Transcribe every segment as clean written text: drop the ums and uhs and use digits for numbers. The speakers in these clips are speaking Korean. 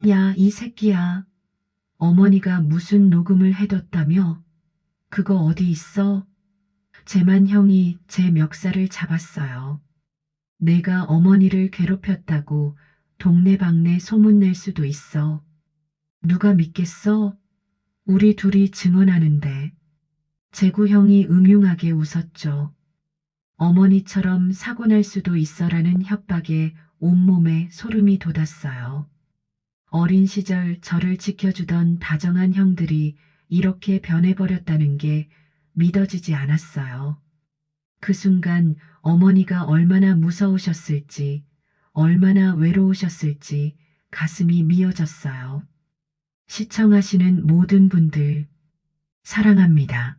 야, 이 새끼야. 어머니가 무슨 녹음을 해뒀다며? 그거 어디 있어? 재만 형이 제 멱살을 잡았어요. 내가 어머니를 괴롭혔다고 동네방네 소문낼 수도 있어. 누가 믿겠어? 우리 둘이 증언하는데. 재구 형이 음흉하게 웃었죠. 어머니처럼 사고 날 수도 있어라는 협박에 온몸에 소름이 돋았어요. 어린 시절 저를 지켜주던 다정한 형들이 이렇게 변해버렸다는 게 믿어지지 않았어요. 그 순간 어머니가 얼마나 무서우셨을지, 얼마나 외로우셨을지 가슴이 미어졌어요. 시청하시는 모든 분들, 사랑합니다.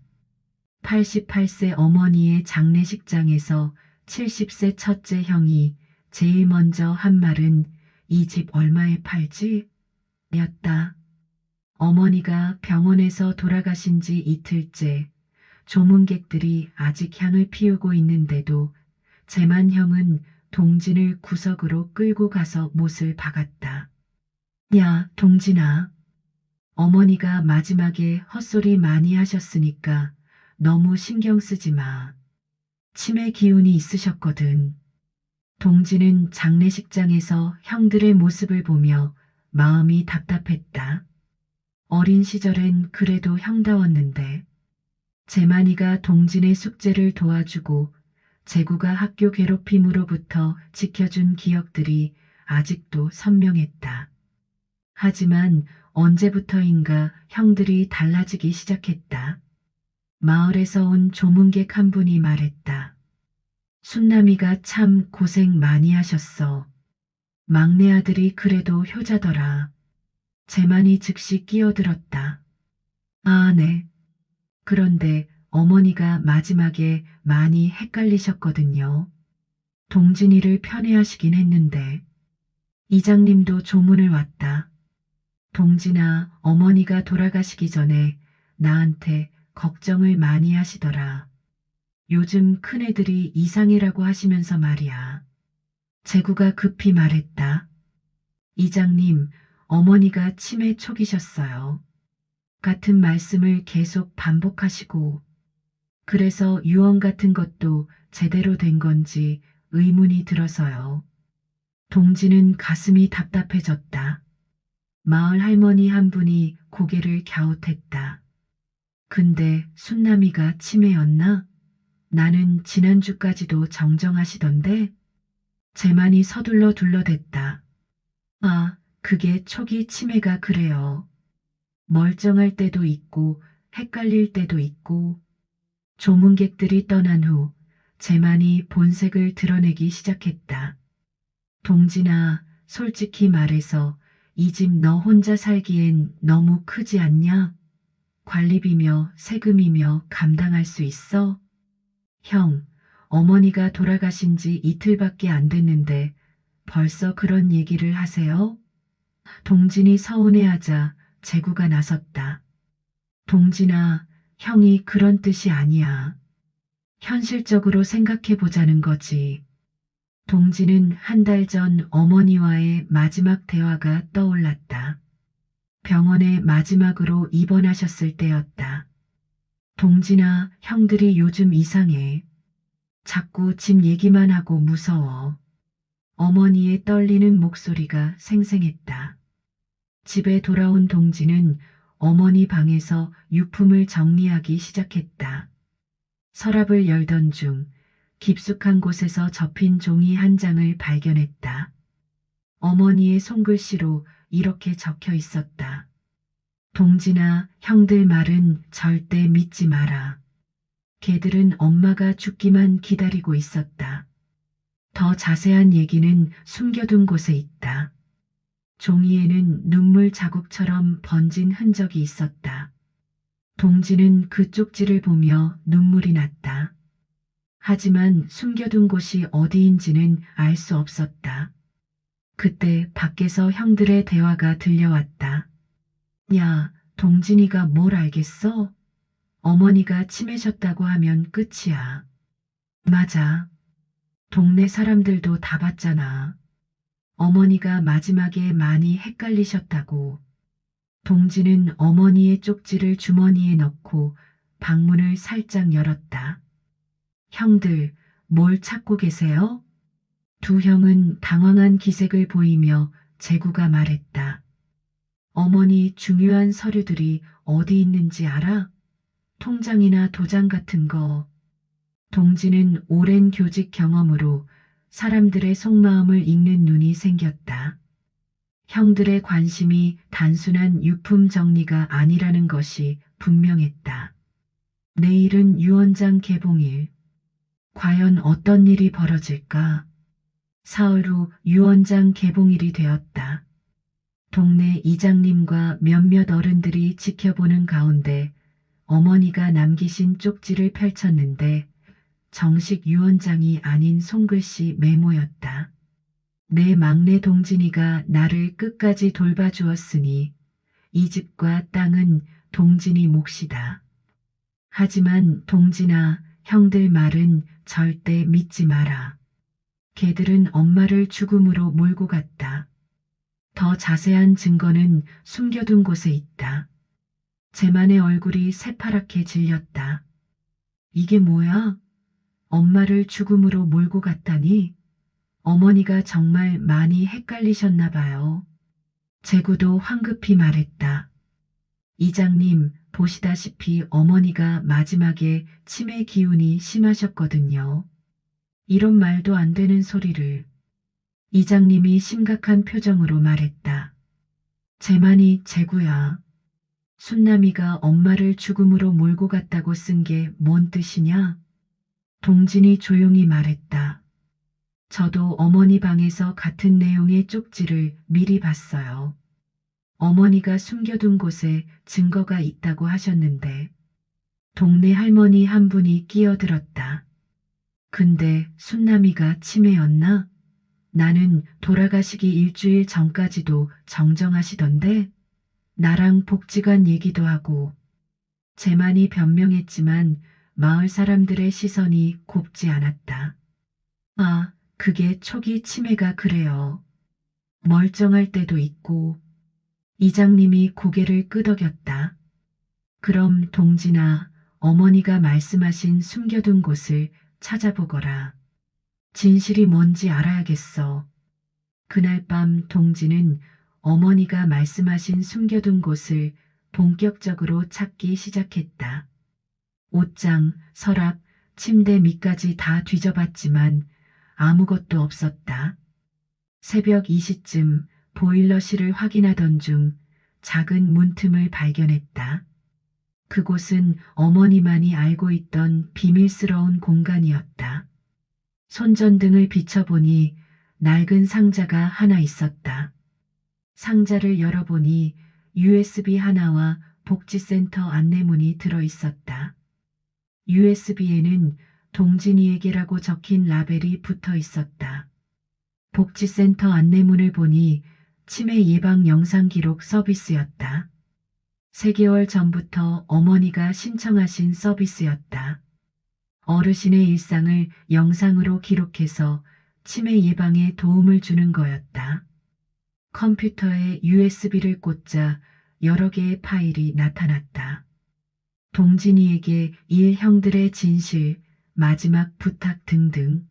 88세 어머니의 장례식장에서 70세 첫째 형이 제일 먼저 한 말은 이 집 얼마에 팔지? 였다. 어머니가 병원에서 돌아가신 지 이틀째 조문객들이 아직 향을 피우고 있는데도 재만 형은 동진을 구석으로 끌고 가서 못을 박았다. 야, 동진아. 어머니가 마지막에 헛소리 많이 하셨으니까 너무 신경 쓰지 마. 치매 기운이 있으셨거든. 동진은 장례식장에서 형들의 모습을 보며 마음이 답답했다. 어린 시절엔 그래도 형다웠는데 재만이가 동진의 숙제를 도와주고 재구가 학교 괴롭힘으로부터 지켜준 기억들이 아직도 선명했다. 하지만 언제부터인가 형들이 달라지기 시작했다. 마을에서 온 조문객 한 분이 말했다. 순남이가 참 고생 많이 하셨어. 막내 아들이 그래도 효자더라. 재만이 즉시 끼어들었다. 아, 네. 그런데 어머니가 마지막에 많이 헷갈리셨거든요. 동진이를 편애하시긴 했는데 이장님도 조문을 왔다. 동진아, 어머니가 돌아가시기 전에 나한테 걱정을 많이 하시더라. 요즘 큰애들이 이상해라고 하시면서 말이야. 재구가 급히 말했다. 이장님, 어머니가 치매 초기셨어요. 같은 말씀을 계속 반복하시고 그래서 유언 같은 것도 제대로 된 건지 의문이 들어서요. 동지는 가슴이 답답해졌다. 마을 할머니 한 분이 고개를 갸웃했다. 근데 순남이가 치매였나? 나는 지난주까지도 정정하시던데? 재만이 서둘러 둘러댔다. 아, 그게 초기 치매가 그래요. 멀쩡할 때도 있고 헷갈릴 때도 있고 조문객들이 떠난 후 재만이 본색을 드러내기 시작했다. 동진아, 솔직히 말해서 이 집 너 혼자 살기엔 너무 크지 않냐? 관리비며 세금이며 감당할 수 있어? 형, 어머니가 돌아가신 지 이틀밖에 안 됐는데 벌써 그런 얘기를 하세요? 동진이 서운해하자 재구가 나섰다. 동진아, 형이 그런 뜻이 아니야. 현실적으로 생각해 보자는 거지. 동진은 한 달 전 어머니와의 마지막 대화가 떠올랐다. 병원에 마지막으로 입원하셨을 때였다. 동진아, 형들이 요즘 이상해. 자꾸 집 얘기만 하고 무서워. 어머니의 떨리는 목소리가 생생했다. 집에 돌아온 동진은 어머니 방에서 유품을 정리하기 시작했다. 서랍을 열던 중 깊숙한 곳에서 접힌 종이 한 장을 발견했다. 어머니의 손글씨로 이렇게 적혀 있었다. 동진아, 형들 말은 절대 믿지 마라. 걔들은 엄마가 죽기만 기다리고 있었다. 더 자세한 얘기는 숨겨둔 곳에 있다. 종이에는 눈물 자국처럼 번진 흔적이 있었다. 동진은 그 쪽지를 보며 눈물이 났다. 하지만 숨겨둔 곳이 어디인지는 알 수 없었다. 그때 밖에서 형들의 대화가 들려왔다. 야, 동진이가 뭘 알겠어? 어머니가 치매셨다고 하면 끝이야. 맞아. 동네 사람들도 다 봤잖아. 어머니가 마지막에 많이 헷갈리셨다고. 동지는 어머니의 쪽지를 주머니에 넣고 방문을 살짝 열었다. 형들, 뭘 찾고 계세요? 두 형은 당황한 기색을 보이며 제구가 말했다. 어머니 중요한 서류들이 어디 있는지 알아? 통장이나 도장 같은 거. 동지는 오랜 교직 경험으로 사람들의 속마음을 읽는 눈이 생겼다. 형들의 관심이 단순한 유품 정리가 아니라는 것이 분명했다. 내일은 유언장 개봉일. 과연 어떤 일이 벌어질까? 사흘 후 유언장 개봉일이 되었다. 동네 이장님과 몇몇 어른들이 지켜보는 가운데 어머니가 남기신 쪽지를 펼쳤는데 정식 유언장이 아닌 손글씨 메모였다. 내 막내 동진이가 나를 끝까지 돌봐주었으니 이 집과 땅은 동진이 몫이다. 하지만 동진아, 형들 말은 절대 믿지 마라. 걔들은 엄마를 죽음으로 몰고 갔다. 더 자세한 증거는 숨겨둔 곳에 있다. 제만의 얼굴이 새파랗게 질렸다. 이게 뭐야? 엄마를 죽음으로 몰고 갔다니? 어머니가 정말 많이 헷갈리셨나 봐요. 제구도 황급히 말했다. 이장님, 보시다시피 어머니가 마지막에 치매 기운이 심하셨거든요. 이런 말도 안 되는 소리를. 이장님이 심각한 표정으로 말했다. 제만이 제구야. 순남이가 엄마를 죽음으로 몰고 갔다고 쓴 게 뭔 뜻이냐? 동진이 조용히 말했다. 저도 어머니 방에서 같은 내용의 쪽지를 미리 봤어요. 어머니가 숨겨둔 곳에 증거가 있다고 하셨는데 동네 할머니 한 분이 끼어들었다. 근데 순남이가 치매였나? 나는 돌아가시기 일주일 전까지도 정정하시던데 나랑 복지관 얘기도 하고 제만이 변명했지만 마을 사람들의 시선이 곱지 않았다. 아, 그게 초기 치매가 그래요. 멀쩡할 때도 있고. 이장님이 고개를 끄덕였다. 그럼 동진아, 어머니가 말씀하신 숨겨둔 곳을 찾아보거라. 진실이 뭔지 알아야겠어. 그날 밤 동진은 어머니가 말씀하신 숨겨둔 곳을 본격적으로 찾기 시작했다. 옷장, 서랍, 침대 밑까지 다 뒤져봤지만 아무것도 없었다. 새벽 2시쯤 보일러실을 확인하던 중 작은 문틈을 발견했다. 그곳은 어머니만이 알고 있던 비밀스러운 공간이었다. 손전등을 비춰보니 낡은 상자가 하나 있었다. 상자를 열어보니 USB 하나와 복지센터 안내문이 들어있었다. USB에는 동진이에게라고 적힌 라벨이 붙어 있었다. 복지센터 안내문을 보니 치매 예방 영상 기록 서비스였다. 3개월 전부터 어머니가 신청하신 서비스였다. 어르신의 일상을 영상으로 기록해서 치매 예방에 도움을 주는 거였다. 컴퓨터에 USB를 꽂자 여러 개의 파일이 나타났다. 동진이에게 일형들의 진실, 마지막 부탁 등등.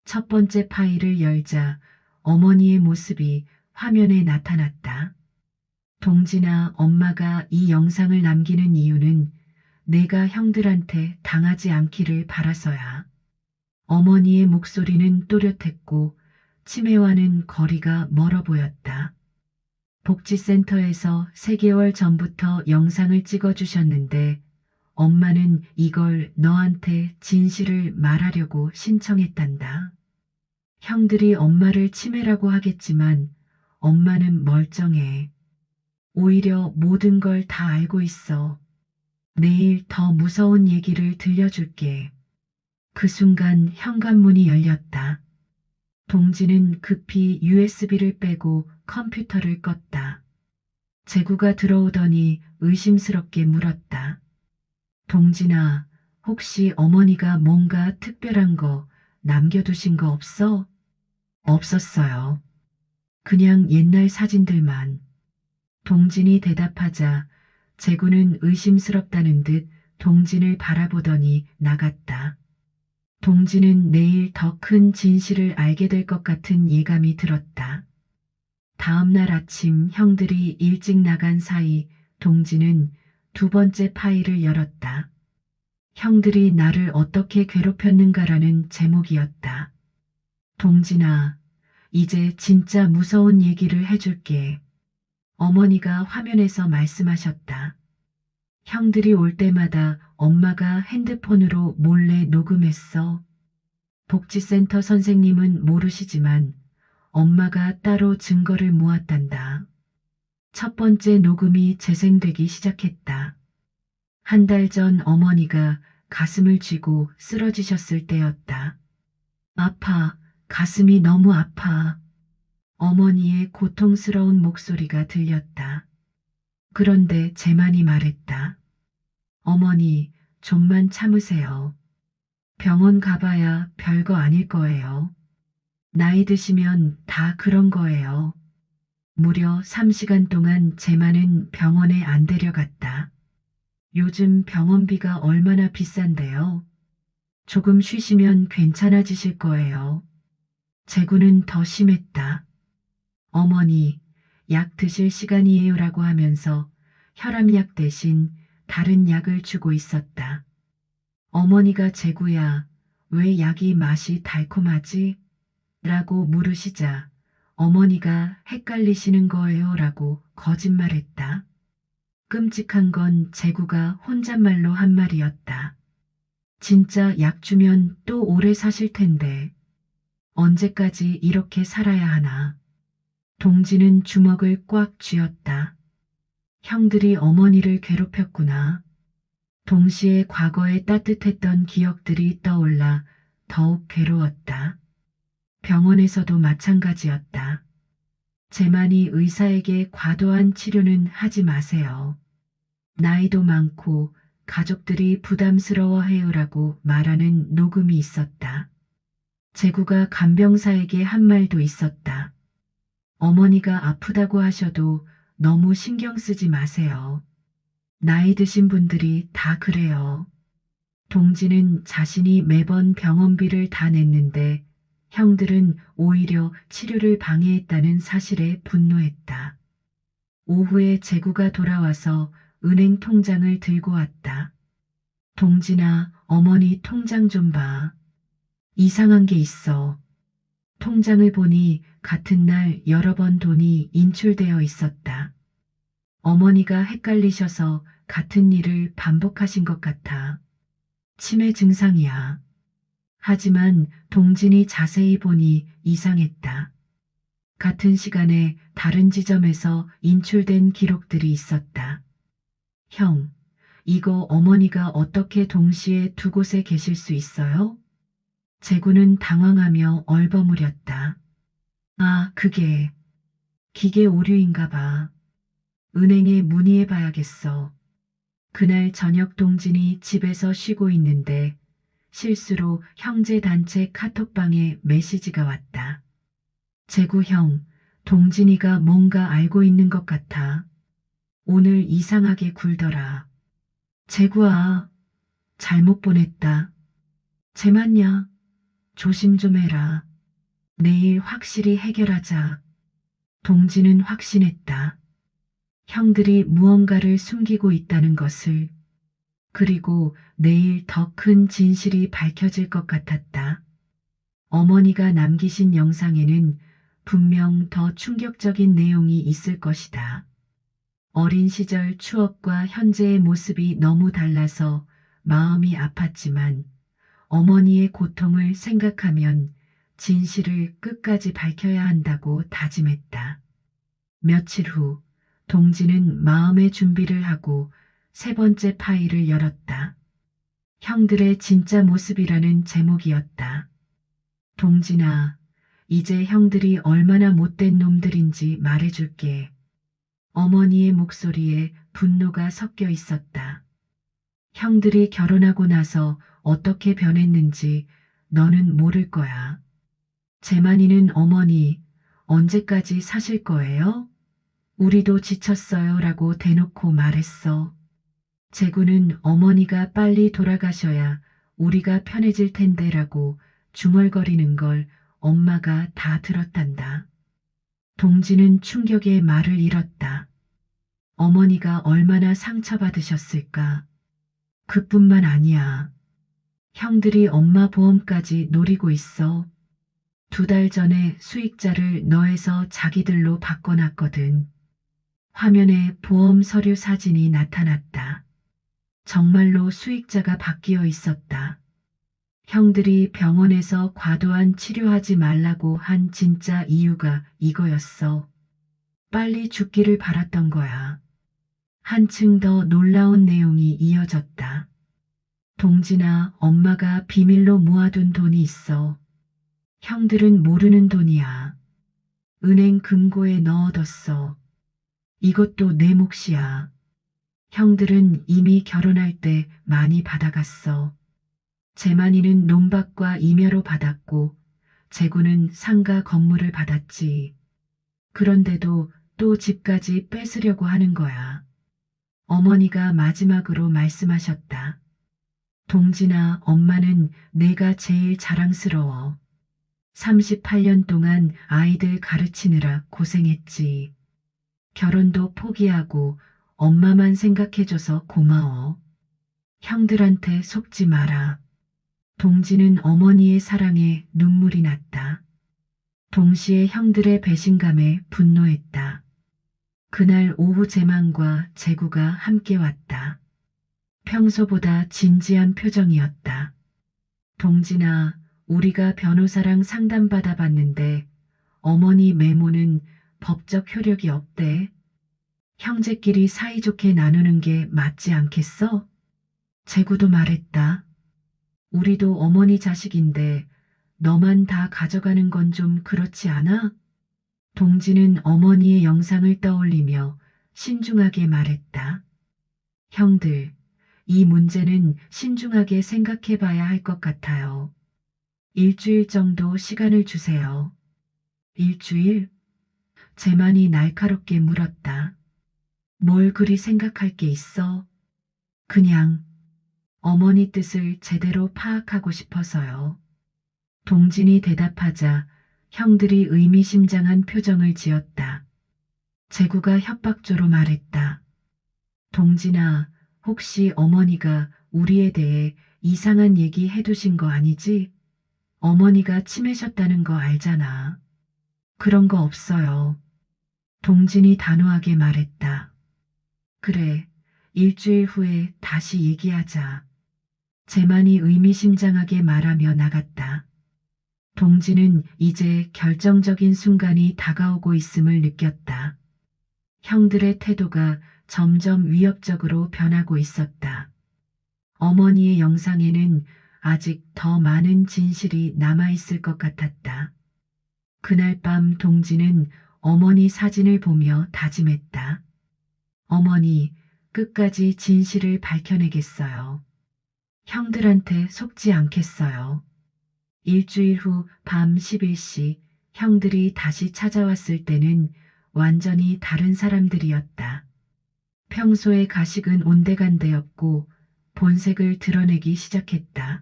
첫 번째 파일을 열자 어머니의 모습이 화면에 나타났다. 동진아, 엄마가 이 영상을 남기는 이유는 내가 형들한테 당하지 않기를 바라서야. 어머니의 목소리는 또렷했고 치매와는 거리가 멀어 보였다. 복지센터에서 3개월 전부터 영상을 찍어주셨는데 엄마는 이걸 너한테 진실을 말하려고 신청했단다. 형들이 엄마를 치매라고 하겠지만 엄마는 멀쩡해. 오히려 모든 걸 다 알고 있어. 내일 더 무서운 얘기를 들려줄게. 그 순간 현관문이 열렸다. 동진은 급히 USB를 빼고 컴퓨터를 껐다. 제구가 들어오더니 의심스럽게 물었다. 동진아, 혹시 어머니가 뭔가 특별한 거 남겨두신 거 없어? 없었어요. 그냥 옛날 사진들만. 동진이 대답하자 재구는 의심스럽다는 듯 동진을 바라보더니 나갔다. 동진은 내일 더 큰 진실을 알게 될 것 같은 예감이 들었다. 다음 날 아침 형들이 일찍 나간 사이 동진은 두 번째 파일을 열었다. 형들이 나를 어떻게 괴롭혔는가라는 제목이었다. 동진아, 이제 진짜 무서운 얘기를 해줄게. 어머니가 화면에서 말씀하셨다. 형들이 올 때마다 엄마가 핸드폰으로 몰래 녹음했어. 복지센터 선생님은 모르시지만 엄마가 따로 증거를 모았단다. 첫 번째 녹음이 재생되기 시작했다. 한 달 전 어머니가 가슴을 쥐고 쓰러지셨을 때였다. 아파, 가슴이 너무 아파. 어머니의 고통스러운 목소리가 들렸다. 그런데 재만이 말했다. 어머니, 좀만 참으세요. 병원 가봐야 별거 아닐 거예요. 나이 드시면 다 그런 거예요. 무려 3시간 동안 재만은 병원에 안 데려갔다. 요즘 병원비가 얼마나 비싼데요. 조금 쉬시면 괜찮아지실 거예요. 재구는 더 심했다. 어머니, 약 드실 시간이에요라고 하면서 혈압약 대신 다른 약을 주고 있었다. 어머니가 재구야, 왜 약이 맛이 달콤하지? 라고 물으시자 어머니가 헷갈리시는 거예요 라고 거짓말했다. 끔찍한 건 재구가 혼잣말로 한 말이었다. 진짜 약 주면 또 오래 사실 텐데 언제까지 이렇게 살아야 하나. 동지는 주먹을 꽉 쥐었다. 형들이 어머니를 괴롭혔구나. 동시에 과거의 따뜻했던 기억들이 떠올라 더욱 괴로웠다. 병원에서도 마찬가지였다. 재만이 의사에게 과도한 치료는 하지 마세요. 나이도 많고 가족들이 부담스러워해요라고 말하는 녹음이 있었다. 재구가 간병사에게 한 말도 있었다. 어머니가 아프다고 하셔도 너무 신경 쓰지 마세요. 나이 드신 분들이 다 그래요. 동지는 자신이 매번 병원비를 다 냈는데 형들은 오히려 치료를 방해했다는 사실에 분노했다. 오후에 재구가 돌아와서 은행 통장을 들고 왔다. 동진아, 어머니 통장 좀 봐. 이상한 게 있어. 통장을 보니 같은 날 여러 번 돈이 인출되어 있었다. 어머니가 헷갈리셔서 같은 일을 반복하신 것 같아. 치매 증상이야. 하지만 동진이 자세히 보니 이상했다. 같은 시간에 다른 지점에서 인출된 기록들이 있었다. 형, 이거 어머니가 어떻게 동시에 두 곳에 계실 수 있어요? 재구는 당황하며 얼버무렸다. 아, 그게 기계 오류인가 봐. 은행에 문의해 봐야겠어. 그날 저녁 동진이 집에서 쉬고 있는데 실수로 형제 단체 카톡방에 메시지가 왔다. 재구 형, 동진이가 뭔가 알고 있는 것 같아. 오늘 이상하게 굴더라. 재구아, 잘못 보냈다. 재만야, 조심 좀 해라. 내일 확실히 해결하자. 동진은 확신했다. 형들이 무언가를 숨기고 있다는 것을. 그리고 내일 더 큰 진실이 밝혀질 것 같았다. 어머니가 남기신 영상에는 분명 더 충격적인 내용이 있을 것이다. 어린 시절 추억과 현재의 모습이 너무 달라서 마음이 아팠지만 어머니의 고통을 생각하면 진실을 끝까지 밝혀야 한다고 다짐했다. 며칠 후 동지는 마음의 준비를 하고 세 번째 파일을 열었다. 형들의 진짜 모습이라는 제목이었다. 동진아, 이제 형들이 얼마나 못된 놈들인지 말해줄게. 어머니의 목소리에 분노가 섞여 있었다. 형들이 결혼하고 나서 어떻게 변했는지 너는 모를 거야. 재만이는 어머니, 언제까지 사실 거예요? 우리도 지쳤어요 라고 대놓고 말했어. 재구는 어머니가 빨리 돌아가셔야 우리가 편해질 텐데 라고 중얼거리는 걸 엄마가 다 들었단다. 동지는 충격에 말을 잃었다. 어머니가 얼마나 상처받으셨을까. 그뿐만 아니야. 형들이 엄마 보험까지 노리고 있어. 2달 전에 수익자를 너에서 자기들로 바꿔놨거든. 화면에 보험 서류 사진이 나타났다. 정말로 수익자가 바뀌어 있었다. 형들이 병원에서 과도한 치료하지 말라고 한 진짜 이유가 이거였어. 빨리 죽기를 바랐던 거야. 한층 더 놀라운 내용이 이어졌다. 동진아, 엄마가 비밀로 모아둔 돈이 있어. 형들은 모르는 돈이야. 은행 금고에 넣어뒀어. 이것도 내 몫이야. 형들은 이미 결혼할 때 많이 받아갔어. 재만이는 논밭과 임야로 받았고 재구는 상가 건물을 받았지. 그런데도 또 집까지 뺏으려고 하는 거야. 어머니가 마지막으로 말씀하셨다. 동진아, 엄마는 내가 제일 자랑스러워. 38년 동안 아이들 가르치느라 고생했지. 결혼도 포기하고 엄마만 생각해줘서 고마워. 형들한테 속지 마라. 동지는 어머니의 사랑에 눈물이 났다. 동시에 형들의 배신감에 분노했다. 그날 오후 재만과 재구가 함께 왔다. 평소보다 진지한 표정이었다. 동진아, 우리가 변호사랑 상담받아 봤는데 어머니 메모는 법적 효력이 없대. 형제끼리 사이좋게 나누는 게 맞지 않겠어? 재구도 말했다. 우리도 어머니 자식인데 너만 다 가져가는 건 좀 그렇지 않아? 동지는 어머니의 영상을 떠올리며 신중하게 말했다. 형들, 이 문제는 신중하게 생각해 봐야 할 것 같아요. 일주일 정도 시간을 주세요. 일주일? 재만이 날카롭게 물었다. 뭘 그리 생각할 게 있어? 그냥 어머니 뜻을 제대로 파악하고 싶어서요. 동진이 대답하자 형들이 의미심장한 표정을 지었다. 재구가 협박조로 말했다. 동진아, 혹시 어머니가 우리에 대해 이상한 얘기 해두신 거 아니지? 어머니가 치매셨다는 거 알잖아. 그런 거 없어요. 동진이 단호하게 말했다. 그래, 일주일 후에 다시 얘기하자. 재만이 의미심장하게 말하며 나갔다. 동진은 이제 결정적인 순간이 다가오고 있음을 느꼈다. 형들의 태도가 점점 위협적으로 변하고 있었다. 어머니의 영상에는 아직 더 많은 진실이 남아있을 것 같았다. 그날 밤 동진은 어머니 사진을 보며 다짐했다. 어머니, 끝까지 진실을 밝혀내겠어요. 형들한테 속지 않겠어요. 일주일 후 밤 11시 형들이 다시 찾아왔을 때는 완전히 다른 사람들이었다. 평소의 가식은 온데간데였고 본색을 드러내기 시작했다.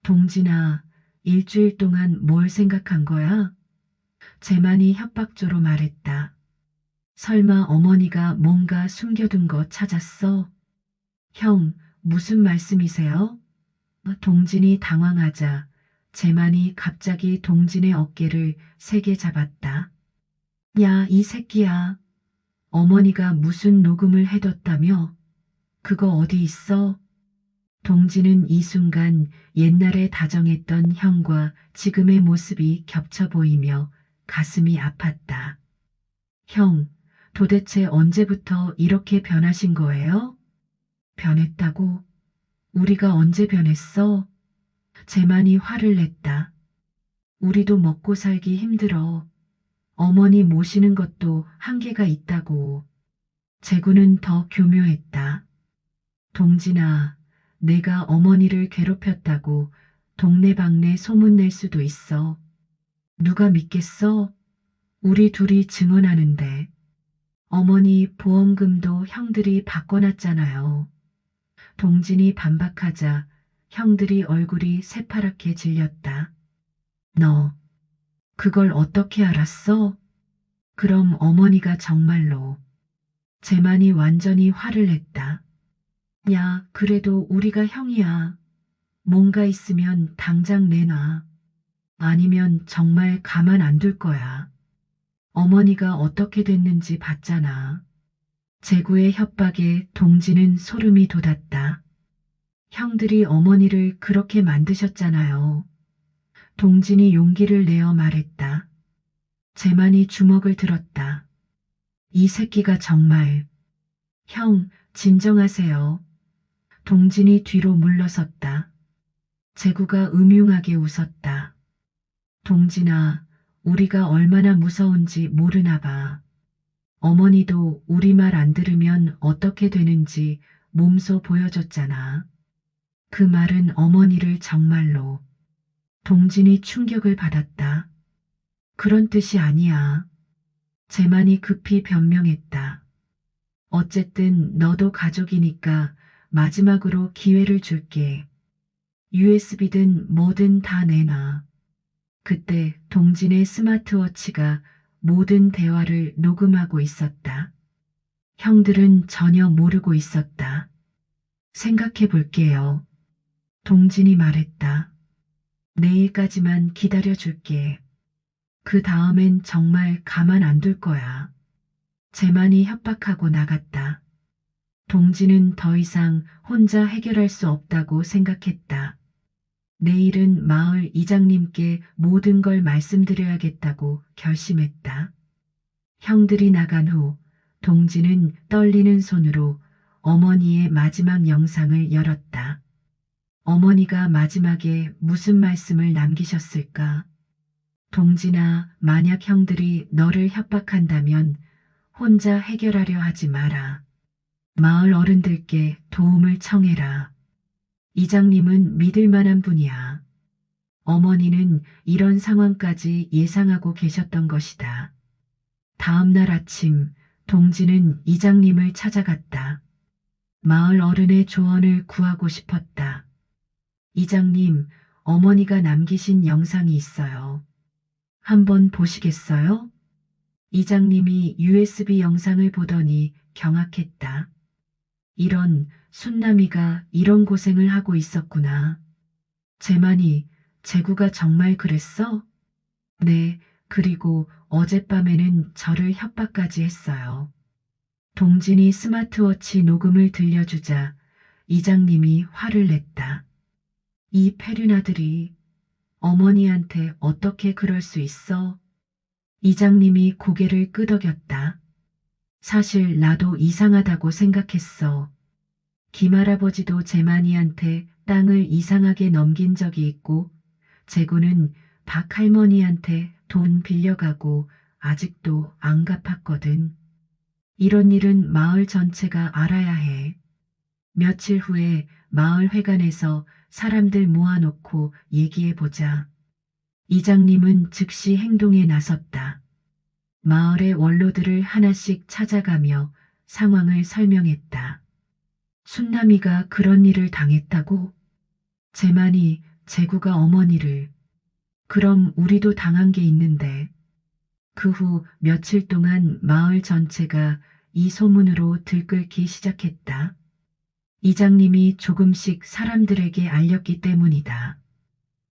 동진아, 일주일 동안 뭘 생각한 거야? 재만이 협박조로 말했다. 설마 어머니가 뭔가 숨겨둔 거 찾았어? 형, 무슨 말씀이세요? 동진이 당황하자 재만이 갑자기 동진의 어깨를 세게 잡았다. 야, 이 새끼야. 어머니가 무슨 녹음을 해뒀다며? 그거 어디 있어? 동진은 이 순간 옛날에 다정했던 형과 지금의 모습이 겹쳐 보이며 가슴이 아팠다. 형, 도대체 언제부터 이렇게 변하신 거예요? 변했다고? 우리가 언제 변했어? 재만이 화를 냈다. 우리도 먹고 살기 힘들어. 어머니 모시는 것도 한계가 있다고. 재구는 더 교묘했다. 동진아, 내가 어머니를 괴롭혔다고 동네방네 소문낼 수도 있어. 누가 믿겠어? 우리 둘이 증언하는데 어머니 보험금도 형들이 바꿔놨잖아요. 동진이 반박하자 형들이 얼굴이 새파랗게 질렸다. 너 그걸 어떻게 알았어? 그럼 어머니가 정말로. 재만이 완전히 화를 냈다. 야, 그래도 우리가 형이야. 뭔가 있으면 당장 내놔. 아니면 정말 가만 안 둘 거야. 어머니가 어떻게 됐는지 봤잖아. 제구의 협박에 동지는 소름이 돋았다. 형들이 어머니를 그렇게 만드셨잖아요. 동진이 용기를 내어 말했다. 재만이 주먹을 들었다. 이 새끼가 정말. 형, 진정하세요. 동진이 뒤로 물러섰다. 제구가 음흉하게 웃었다. 동진아, 우리가 얼마나 무서운지 모르나 봐. 어머니도 우리 말 안 들으면 어떻게 되는지 몸소 보여줬잖아. 그 말은 어머니를 정말로. 동진이 충격을 받았다. 그런 뜻이 아니야. 재만이 급히 변명했다. 어쨌든 너도 가족이니까 마지막으로 기회를 줄게. USB든 뭐든 다 내놔. 그때 동진의 스마트워치가 모든 대화를 녹음하고 있었다. 형들은 전혀 모르고 있었다. 생각해 볼게요. 동진이 말했다. 내일까지만 기다려 줄게. 그 다음엔 정말 가만 안 둘 거야. 재만이 협박하고 나갔다. 동진은 더 이상 혼자 해결할 수 없다고 생각했다. 내일은 마을 이장님께 모든 걸 말씀드려야겠다고 결심했다. 형들이 나간 후 동진은 떨리는 손으로 어머니의 마지막 영상을 열었다. 어머니가 마지막에 무슨 말씀을 남기셨을까? 동진아, 만약 형들이 너를 협박한다면 혼자 해결하려 하지 마라. 마을 어른들께 도움을 청해라. 이장님은 믿을 만한 분이야. 어머니는 이런 상황까지 예상하고 계셨던 것이다. 다음 날 아침, 동진은 이장님을 찾아갔다. 마을 어른의 조언을 구하고 싶었다. 이장님, 어머니가 남기신 영상이 있어요. 한번 보시겠어요? 이장님이 USB 영상을 보더니 경악했다. 이런 순남이가 이런 고생을 하고 있었구나. 재만이 제구가 정말 그랬어? 네, 그리고 어젯밤에는 저를 협박까지 했어요. 동진이 스마트워치 녹음을 들려주자 이장님이 화를 냈다. 이 페륜아들이 어머니한테 어떻게 그럴 수 있어? 이장님이 고개를 끄덕였다. 사실 나도 이상하다고 생각했어. 김할아버지도 재만이한테 땅을 이상하게 넘긴 적이 있고 재구는 박할머니한테 돈 빌려가고 아직도 안 갚았거든. 이런 일은 마을 전체가 알아야 해. 며칠 후에 마을 회관에서 사람들 모아놓고 얘기해보자. 이장님은 즉시 행동에 나섰다. 마을의 원로들을 하나씩 찾아가며 상황을 설명했다. 순남이가 그런 일을 당했다고? 재만이 제구가 어머니를. 그럼 우리도 당한 게 있는데. 그 후 며칠 동안 마을 전체가 이 소문으로 들끓기 시작했다. 이장님이 조금씩 사람들에게 알렸기 때문이다.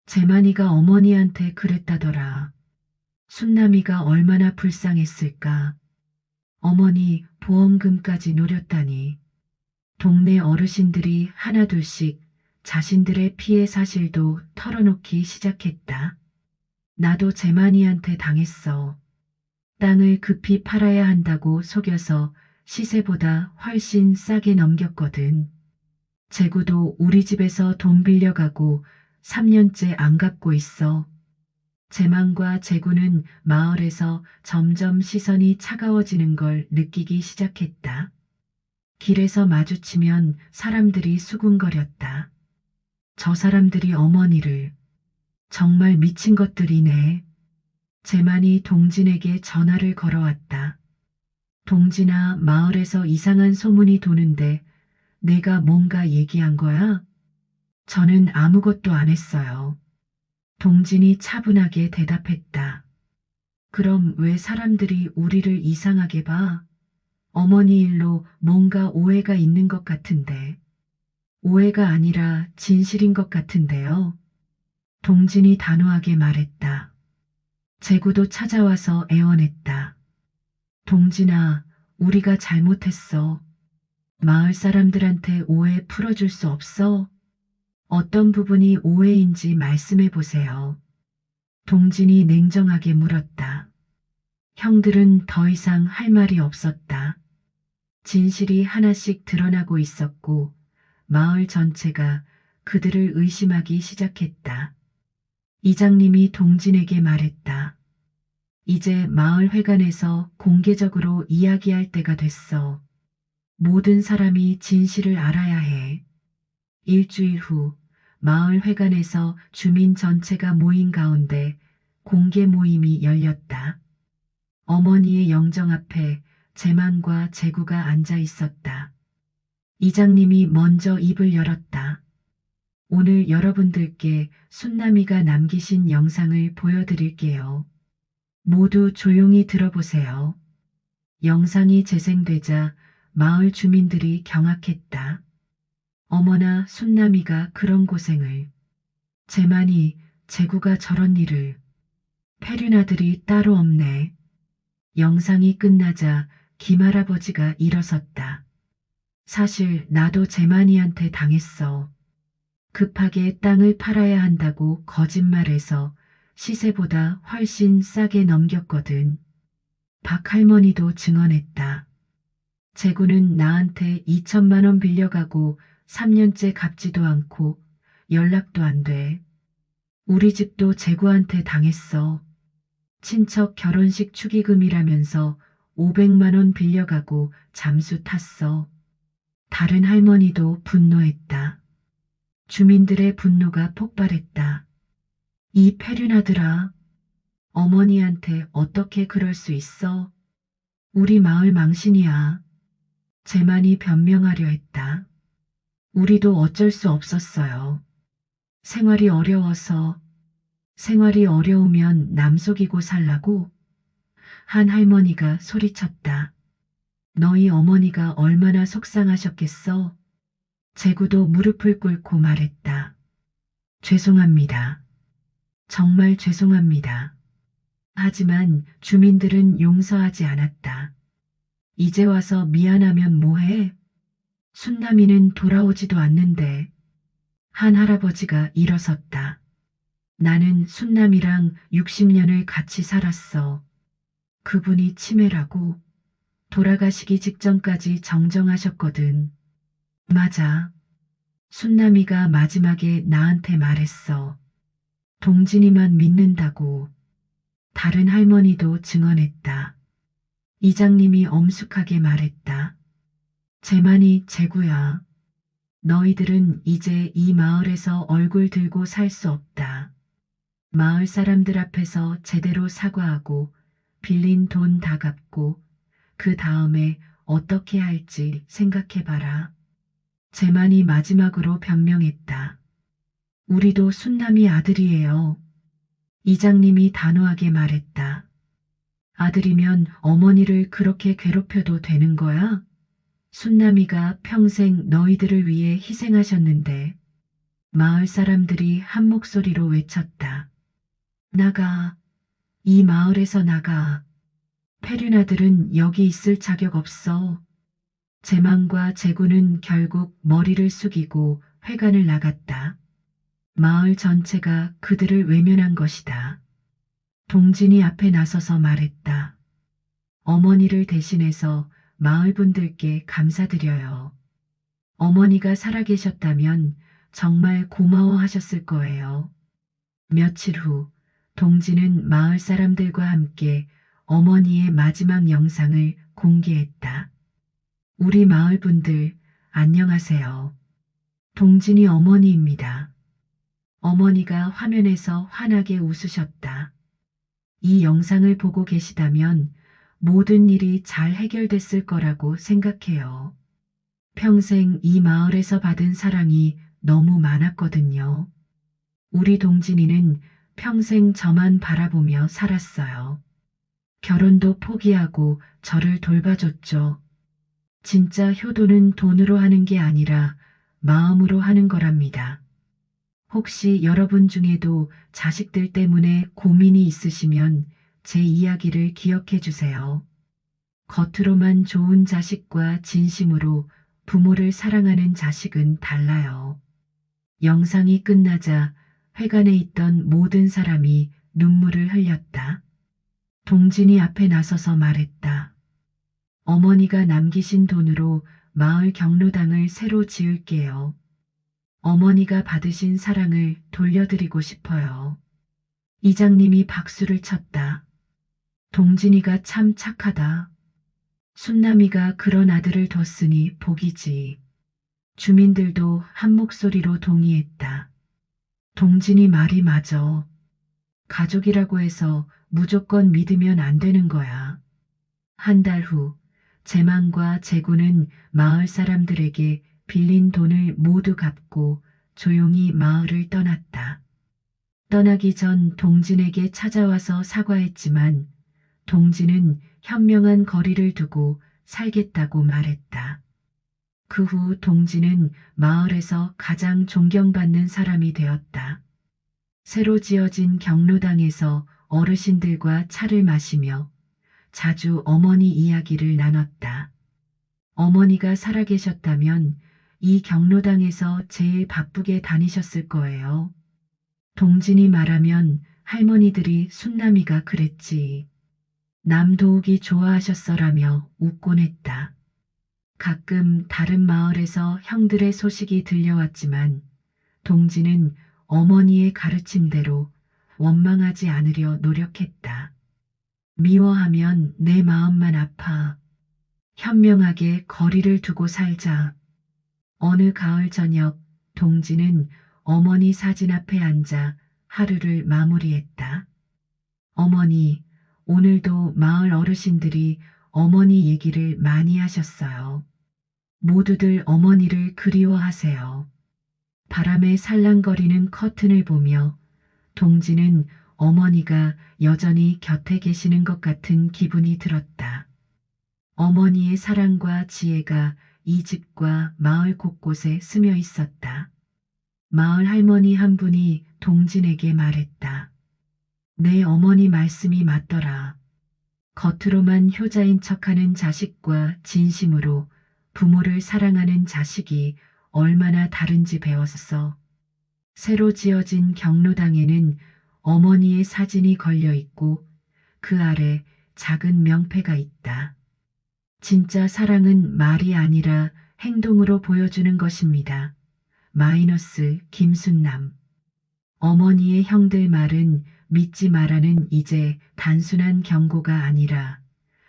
재만이가 어머니한테 그랬다더라. 순남이가 얼마나 불쌍했을까. 어머니 보험금까지 노렸다니. 동네 어르신들이 하나둘씩 자신들의 피해 사실도 털어놓기 시작했다. 나도 재만이한테 당했어. 땅을 급히 팔아야 한다고 속여서 시세보다 훨씬 싸게 넘겼거든. 재구도 우리 집에서 돈 빌려가고 3년째 안 갚고 있어. 재만과 재구는 마을에서 점점 시선이 차가워지는 걸 느끼기 시작했다. 길에서 마주치면 사람들이 수군거렸다. 저 사람들이 어머니를. 정말 미친 것들이네. 재만이 동진에게 전화를 걸어왔다. 동진아, 마을에서 이상한 소문이 도는데 내가 뭔가 얘기한 거야? 저는 아무것도 안 했어요. 동진이 차분하게 대답했다. 그럼 왜 사람들이 우리를 이상하게 봐? 어머니 일로 뭔가 오해가 있는 것 같은데. 오해가 아니라 진실인 것 같은데요. 동진이 단호하게 말했다. 제구도 찾아와서 애원했다. 동진아, 우리가 잘못했어. 마을 사람들한테 오해 풀어줄 수 없어? 어떤 부분이 오해인지 말씀해 보세요. 동진이 냉정하게 물었다. 형들은 더 이상 할 말이 없었다. 진실이 하나씩 드러나고 있었고 마을 전체가 그들을 의심하기 시작했다. 이장님이 동진에게 말했다. 이제 마을 회관에서 공개적으로 이야기할 때가 됐어. 모든 사람이 진실을 알아야 해. 일주일 후 마을 회관에서 주민 전체가 모인 가운데 공개 모임이 열렸다. 어머니의 영정 앞에 재만과 재구가 앉아 있었다. 이장님이 먼저 입을 열었다. 오늘 여러분들께 순남이가 남기신 영상을 보여드릴게요. 모두 조용히 들어보세요. 영상이 재생되자 마을 주민들이 경악했다. 어머나, 순남이가 그런 고생을. 재만이, 재구가 저런 일을. 페륜아들이 따로 없네. 영상이 끝나자 김할아버지가 일어섰다. 사실 나도 재만이한테 당했어. 급하게 땅을 팔아야 한다고 거짓말해서 시세보다 훨씬 싸게 넘겼거든. 박 할머니도 증언했다. 재구는 나한테 2천만 원 빌려가고 3년째 갚지도 않고 연락도 안 돼. 우리 집도 재구한테 당했어. 친척 결혼식 축의금이라면서 500만 원 빌려가고 잠수 탔어. 다른 할머니도 분노했다. 주민들의 분노가 폭발했다. 이 페륜아들아, 어머니한테 어떻게 그럴 수 있어? 우리 마을 망신이야. 재만이 변명하려 했다. 우리도 어쩔 수 없었어요. 생활이 어려워서. 생활이 어려우면 남 속이고 살라고? 한 할머니가 소리쳤다. 너희 어머니가 얼마나 속상하셨겠어? 재구도 무릎을 꿇고 말했다. 죄송합니다. 정말 죄송합니다. 하지만 주민들은 용서하지 않았다. 이제 와서 미안하면 뭐해? 순남이는 돌아오지도 않는데. 한 할아버지가 일어섰다. 나는 순남이랑 60년을 같이 살았어. 그분이 치매라고 돌아가시기 직전까지 정정하셨거든. 맞아. 순남이가 마지막에 나한테 말했어. 동진이만 믿는다고. 다른 할머니도 증언했다. 이장님이 엄숙하게 말했다. 재만이, 재구야. 너희들은 이제 이 마을에서 얼굴 들고 살 수 없다. 마을 사람들 앞에서 제대로 사과하고 빌린 돈 다 갚고 그 다음에 어떻게 할지 생각해봐라. 재만이 마지막으로 변명했다. 우리도 순남이 아들이에요. 이장님이 단호하게 말했다. 아들이면 어머니를 그렇게 괴롭혀도 되는 거야? 순남이가 평생 너희들을 위해 희생하셨는데. 마을 사람들이 한 목소리로 외쳤다. 나가. 이 마을에서 나가. 페륜아들은 여기 있을 자격 없어. 재만과 재구는 결국 머리를 숙이고 회관을 나갔다. 마을 전체가 그들을 외면한 것이다. 동진이 앞에 나서서 말했다. 어머니를 대신해서 마을 분들께 감사드려요. 어머니가 살아계셨다면 정말 고마워하셨을 거예요. 며칠 후 동진은 마을 사람들과 함께 어머니의 마지막 영상을 공개했다. 우리 마을 분들 안녕하세요. 동진이 어머니입니다. 어머니가 화면에서 환하게 웃으셨다. 이 영상을 보고 계시다면 모든 일이 잘 해결됐을 거라고 생각해요. 평생 이 마을에서 받은 사랑이 너무 많았거든요. 우리 동진이는 평생 저만 바라보며 살았어요. 결혼도 포기하고 저를 돌봐줬죠. 진짜 효도는 돈으로 하는 게 아니라 마음으로 하는 거랍니다. 혹시 여러분 중에도 자식들 때문에 고민이 있으시면 제 이야기를 기억해 주세요. 겉으로만 좋은 자식과 진심으로 부모를 사랑하는 자식은 달라요. 영상이 끝나자 회관에 있던 모든 사람이 눈물을 흘렸다. 동진이 앞에 나서서 말했다. 어머니가 남기신 돈으로 마을 경로당을 새로 지을게요. 어머니가 받으신 사랑을 돌려드리고 싶어요. 이장님이 박수를 쳤다. 동진이가 참 착하다. 순남이가 그런 아들을 뒀으니 복이지. 주민들도 한 목소리로 동의했다. 동진이 말이 맞어. 가족이라고 해서 무조건 믿으면 안 되는 거야. 한 달 후, 재망과 재구는 마을 사람들에게 빌린 돈을 모두 갚고 조용히 마을을 떠났다. 떠나기 전 동진에게 찾아와서 사과했지만 동진은 현명한 거리를 두고 살겠다고 말했다. 그 후 동진은 마을에서 가장 존경받는 사람이 되었다. 새로 지어진 경로당에서 어르신들과 차를 마시며 자주 어머니 이야기를 나눴다. 어머니가 살아계셨다면 이 경로당에서 제일 바쁘게 다니셨을 거예요. 동진이 말하면 할머니들이 순남이가 그랬지. 남 도우기 좋아하셨어라며 웃곤 했다. 가끔 다른 마을에서 형들의 소식이 들려왔지만 동진은 어머니의 가르침대로 원망하지 않으려 노력했다. 미워하면 내 마음만 아파. 현명하게 거리를 두고 살자. 어느 가을 저녁 동진은 어머니 사진 앞에 앉아 하루를 마무리했다. 어머니, 오늘도 마을 어르신들이 어머니 얘기를 많이 하셨어요. 모두들 어머니를 그리워하세요. 바람에 살랑거리는 커튼을 보며 동진은 어머니가 여전히 곁에 계시는 것 같은 기분이 들었다. 어머니의 사랑과 지혜가 이 집과 마을 곳곳에 스며 있었다. 마을 할머니 한 분이 동진에게 말했다. 내 어머니 말씀이 맞더라. 겉으로만 효자인 척하는 자식과 진심으로 부모를 사랑하는 자식이 얼마나 다른지 배웠어. 새로 지어진 경로당에는 어머니의 사진이 걸려 있고 그 아래 작은 명패가 있다. 진짜 사랑은 말이 아니라 행동으로 보여주는 것입니다. 마이너스 김순남. 어머니의 형들 말은 믿지 말라는 이제 단순한 경고가 아니라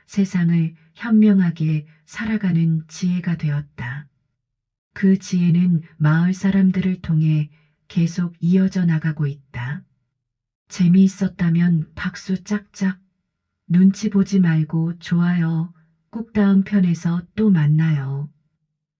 세상을 현명하게 살아가는 지혜가 되었다. 그 지혜는 마을 사람들을 통해 계속 이어져 나가고 있다. 재미있었다면 박수 짝짝. 눈치 보지 말고 좋아요. 꼭 다음 편에서 또 만나요.